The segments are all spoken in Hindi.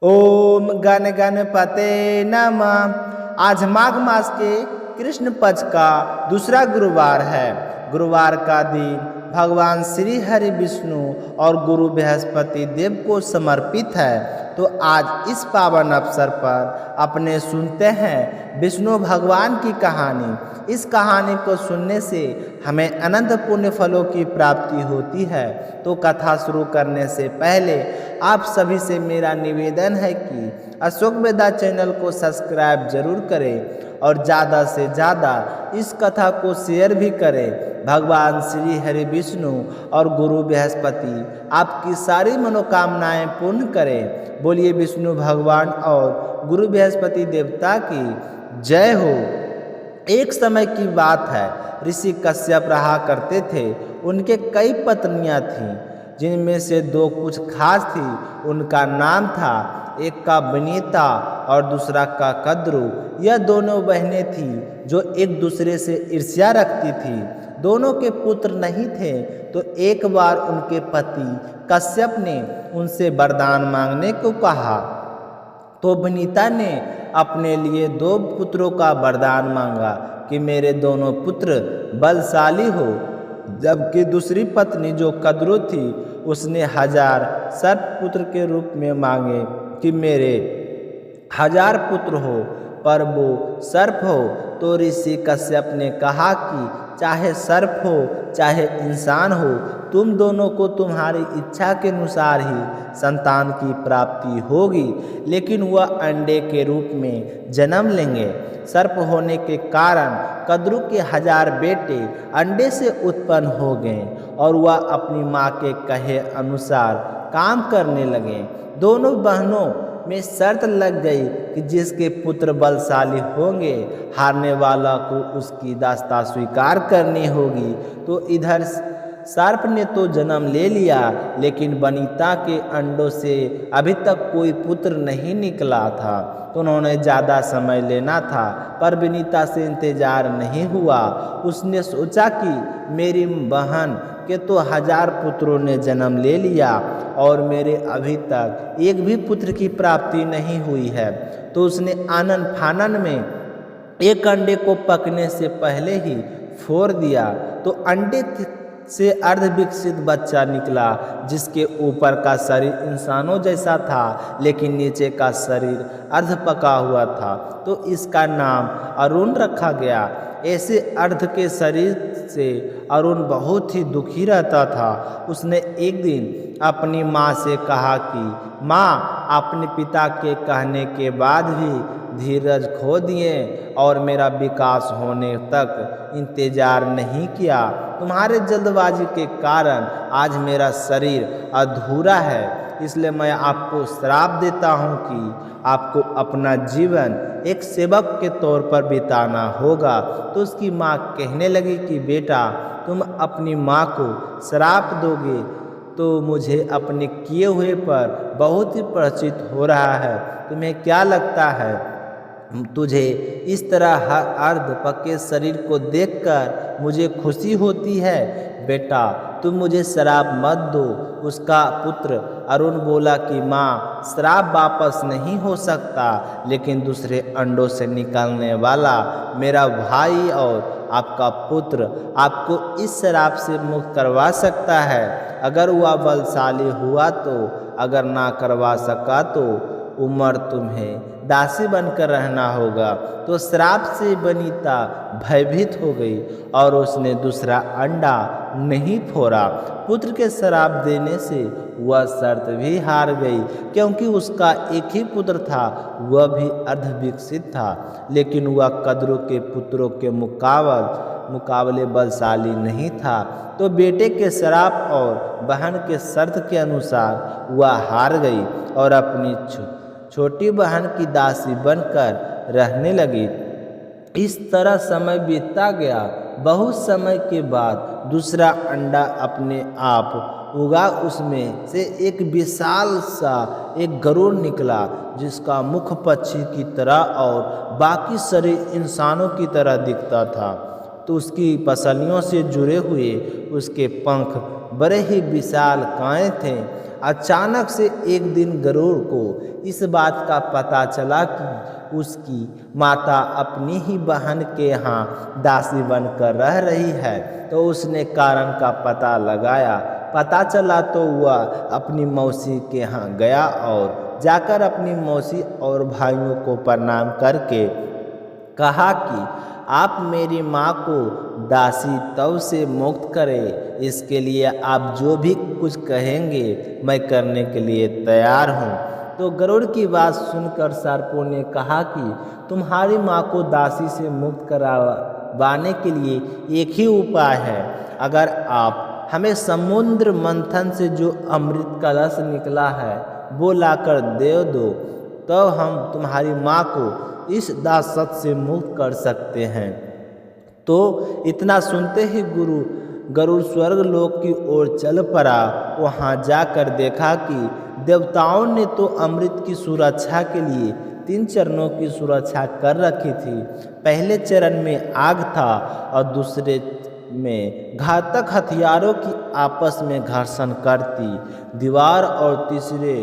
ओम गण गणपते नमः। आज माघ मास के कृष्ण पक्ष का दूसरा गुरुवार है। गुरुवार का दिन भगवान श्री हरि विष्णु और गुरु बृहस्पति देव को समर्पित है। तो आज इस पावन अवसर पर अपने सुनते हैं विष्णु भगवान की कहानी। इस कहानी को सुनने से हमें अनंत पुण्य फलों की प्राप्ति होती है। तो कथा शुरू करने से पहले आप सभी से मेरा निवेदन है कि अशोक वेदा चैनल को सब्सक्राइब जरूर करें और ज़्यादा से ज़्यादा इस कथा को शेयर भी करें। भगवान श्री हरि विष्णु और गुरु बृहस्पति आपकी सारी मनोकामनाएं पूर्ण करें। बोलिए विष्णु भगवान और गुरु बृहस्पति देवता की जय हो। एक समय की बात है, ऋषि कश्यप रहा करते थे। उनके कई पत्नियां थीं, जिनमें से दो कुछ खास थी। उनका नाम था, एक का विनीता और दूसरा का कद्रू। यह दोनों बहनें थीं जो एक दूसरे से ईर्ष्या रखती थीं। दोनों के पुत्र नहीं थे, तो एक बार उनके पति कश्यप ने उनसे वरदान मांगने को कहा। तो विनीता ने अपने लिए 2 पुत्रों का वरदान मांगा कि मेरे दोनों पुत्र बलशाली हो। जबकि दूसरी पत्नी जो कद्रू थी, उसने 1000 सर्प पुत्र के रूप में मांगे कि मेरे 1000 पुत्र हो, पर वो सर्प हो। तो ऋषि कश्यप ने कहा कि चाहे सर्प हो चाहे इंसान हो, तुम दोनों को तुम्हारी इच्छा के अनुसार ही संतान की प्राप्ति होगी, लेकिन वह अंडे के रूप में जन्म लेंगे। सर्प होने के कारण कद्रू के 1000 बेटे अंडे से उत्पन्न हो गए और वह अपनी माँ के कहे अनुसार काम करने लगे। दोनों बहनों में शर्त लग गई कि जिसके पुत्र बलशाली होंगे, हारने वाला को उसकी दास्ता स्वीकार करनी होगी। तो इधर सर्प ने तो जन्म ले लिया, लेकिन वनिता के अंडों से अभी तक कोई पुत्र नहीं निकला था। तो उन्होंने ज़्यादा समय लेना था, पर वनिता से इंतजार नहीं हुआ। उसने सोचा कि मेरी बहन के तो 1000 पुत्रों ने जन्म ले लिया और मेरे अभी तक एक भी पुत्र की प्राप्ति नहीं हुई है। तो उसने आनन फानन में एक अंडे को पकने से पहले ही फोड़ दिया। तो अंडे से अर्ध विकसित बच्चा निकला, जिसके ऊपर का शरीर इंसानों जैसा था, लेकिन नीचे का शरीर अर्ध पका हुआ था। तो इसका नाम अरुण रखा गया। ऐसे अर्ध के शरीर से अरुण बहुत ही दुखी रहता था। उसने एक दिन अपनी माँ से कहा कि माँ, अपने पिता के कहने के बाद भी धीरज खो दिए और मेरा विकास होने तक इंतजार नहीं किया। तुम्हारे जल्दबाजी के कारण आज मेरा शरीर अधूरा है, इसलिए मैं आपको श्राप देता हूँ कि आपको अपना जीवन एक सेवक के तौर पर बिताना होगा। तो उसकी माँ कहने लगी कि बेटा, तुम अपनी माँ को श्राप दोगे तो मुझे अपने किए हुए पर बहुत ही परिचित हो रहा है। तुम्हें क्या लगता है, तुझे इस तरह अर्ध पके शरीर को देखकर मुझे खुशी होती है? बेटा, तुम मुझे श्राप मत दो। उसका पुत्र अरुण बोला कि माँ, श्राप वापस नहीं हो सकता, लेकिन दूसरे अंडों से निकलने वाला मेरा भाई और आपका पुत्र आपको इस श्राप से मुक्त करवा सकता है, अगर वह बलशाली हुआ तो। अगर ना करवा सका तो उम्र तुम्हें दासी बनकर रहना होगा। तो श्राप से वनिता भयभीत हो गई और उसने दूसरा अंडा नहीं फोड़ा। पुत्र के श्राप देने से वह शर्त भी हार गई, क्योंकि उसका एक ही पुत्र था, वह भी अर्ध विकसित था, लेकिन वह कद्रू के पुत्रों के मुकाबले बलशाली नहीं था। तो बेटे के श्राप और बहन के शर्त के अनुसार वह हार गई और अपनी छोटी बहन की दासी बनकर रहने लगी। इस तरह समय बीतता गया। बहुत समय के बाद दूसरा अंडा अपने आप उगा। उसमें से एक विशाल सा एक गरुड़ निकला, जिसका मुख पक्षी की तरह और बाकी शरीर इंसानों की तरह दिखता था। तो उसकी पसलियों से जुड़े हुए उसके पंख बड़े ही विशाल काए थे अचानक से एक दिन गरुड़ को इस बात का पता चला कि उसकी माता अपनी ही बहन के यहाँ दासी बनकर रह रही है। तो उसने कारण का पता लगाया। पता चला तो वह अपनी मौसी के यहाँ गया और जाकर अपनी मौसी और भाइयों को प्रणाम करके कहा कि आप मेरी माँ को दासी तव से मुक्त करें। इसके लिए आप जो भी कुछ कहेंगे मैं करने के लिए तैयार हूँ। तो गरुड़ की बात सुनकर सर्पों ने कहा कि तुम्हारी माँ को दासी से मुक्त करवाने के लिए एक ही उपाय है। अगर आप हमें समुद्र मंथन से जो अमृत कलश निकला है वो लाकर दे दो, तो हम तुम्हारी माँ को इस दासत से मुक्त कर सकते हैं। तो इतना सुनते ही गरुड़ स्वर्ग लोक की ओर चल पड़ा। वहाँ जाकर देखा कि देवताओं ने तो अमृत की सुरक्षा के लिए 3 चरणों की सुरक्षा कर रखी थी। पहले चरण में आग था और दूसरे में घातक हथियारों की आपस में घर्षण करती दीवार और तीसरे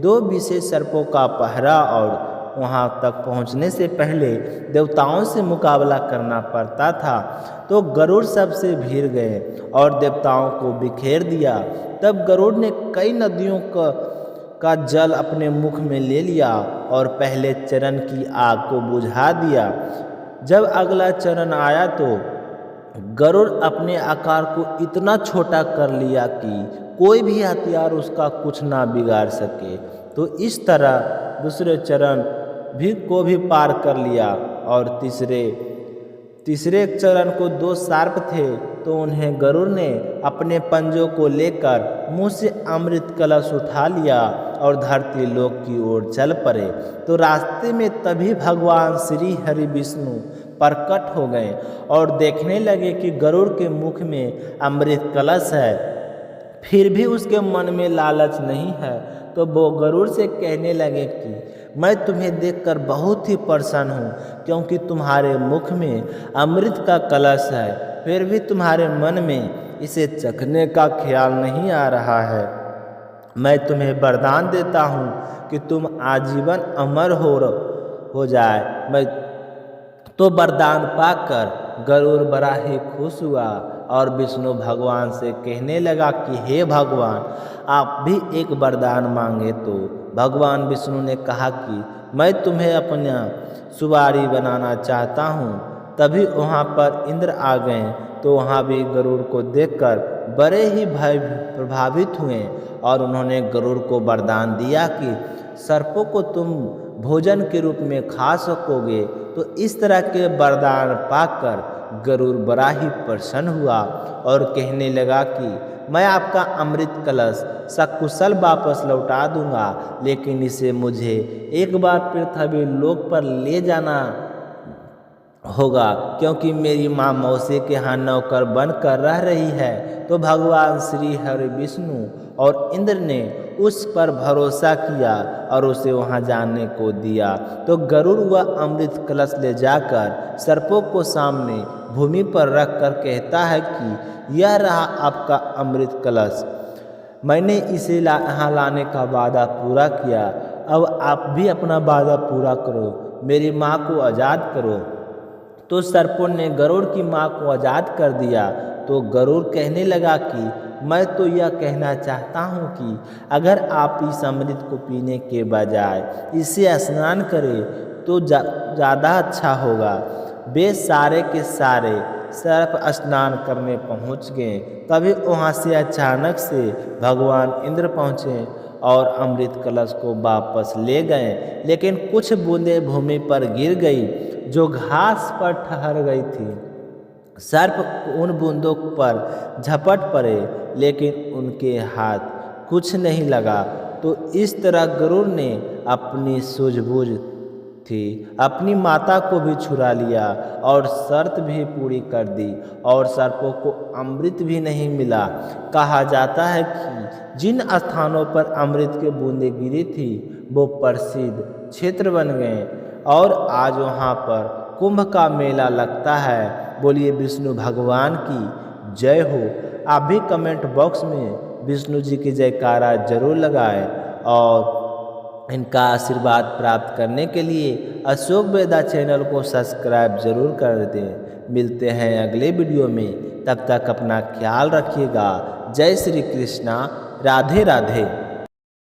2 विशेष सर्पों का पहरा। और वहाँ तक पहुँचने से पहले देवताओं से मुकाबला करना पड़ता था। तो गरुड़ सबसे भिड़ गए और देवताओं को बिखेर दिया। तब गरुड़ ने कई नदियों का जल अपने मुख में ले लिया और पहले चरण की आग को बुझा दिया। जब अगला चरण आया तो गरुड़ अपने आकार को इतना छोटा कर लिया कि कोई भी हथियार उसका कुछ ना बिगाड़ सके। तो इस तरह दूसरे चरण को भी पार कर लिया। और तीसरे चरण को 2 सर्प थे, तो उन्हें गरुड़ ने अपने पंजों को लेकर मुंह से अमृत कलश उठा लिया और धरती लोक की ओर चल पड़े। तो रास्ते में तभी भगवान श्री हरि विष्णु प्रकट हो गए और देखने लगे कि गरुड़ के मुख में अमृत कलश है, फिर भी उसके मन में लालच नहीं है। तो वो गरुड़ से कहने लगे कि मैं तुम्हें देखकर बहुत ही प्रसन्न हूँ, क्योंकि तुम्हारे मुख में अमृत का कलश है, फिर भी तुम्हारे मन में इसे चखने का ख्याल नहीं आ रहा है। मैं तुम्हें वरदान देता हूँ कि तुम आजीवन अमर हो जाए। मैं तो वरदान पाकर गरुड़ बड़ा ही खुश हुआ और विष्णु भगवान से कहने लगा कि हे भगवान, आप भी एक वरदान मांगे। तो भगवान विष्णु ने कहा कि मैं तुम्हें अपना सुवारी बनाना चाहता हूँ। तभी वहाँ पर इंद्र आ गए। तो वहाँ भी गरुड़ को देखकर बड़े ही भय प्रभावित हुए और उन्होंने गरुड़ को वरदान दिया कि सर्पों को तुम भोजन के रूप में खा सकोगे। तो इस तरह के वरदान पाकर गरुड़ बड़ा ही प्रसन्न हुआ और कहने लगा कि मैं आपका अमृत कलश सकुशल वापस लौटा दूंगा, लेकिन इसे मुझे एक बार पृथ्वी लोक पर ले जाना होगा, क्योंकि मेरी माँ मौसी के यहाँ नौकर बनकर रह रही है। तो भगवान श्री हरि विष्णु और इंद्र ने उस पर भरोसा किया और उसे वहाँ जाने को दिया। तो गरुड़ वह अमृत कलश ले जाकर सर्पों को सामने भूमि पर रखकर कहता है कि यह रहा आपका अमृत कलश। मैंने इसे यहाँ लाने का वादा पूरा किया, अब आप भी अपना वादा पूरा करो, मेरी माँ को आज़ाद करो। तो सर्पों ने गरुड़ की माँ को आज़ाद कर दिया। तो गरुड़ कहने लगा कि मैं तो यह कहना चाहता हूँ कि अगर आप इस अमृत को पीने के बजाय इसे स्नान करें तो ज़्यादा अच्छा होगा। वे सारे के सारे सर्प स्नान करने पहुँच गए। तभी वहाँ से अचानक से भगवान इंद्र पहुँचे और अमृत कलश को वापस ले गए, लेकिन कुछ बूंदें भूमि पर गिर गई जो घास पर ठहर गई थी। सर्प उन बूंदों पर झपट पड़े, लेकिन उनके हाथ कुछ नहीं लगा। तो इस तरह गरुड़ ने अपनी सूझबूझ थी अपनी माता को भी छुड़ा लिया और शर्त भी पूरी कर दी, और सर्पों को अमृत भी नहीं मिला। कहा जाता है कि जिन स्थानों पर अमृत के बूंदें गिरी थी वो प्रसिद्ध क्षेत्र बन गए और आज वहाँ पर कुंभ का मेला लगता है। बोलिए विष्णु भगवान की जय हो। आप भी कमेंट बॉक्स में विष्णु जी की जयकारा जरूर लगाएं और इनका आशीर्वाद प्राप्त करने के लिए अशोक वेदा चैनल को सब्सक्राइब जरूर कर दें। मिलते हैं अगले वीडियो में, तब तक अपना ख्याल रखिएगा। जय श्री कृष्णा, राधे राधे।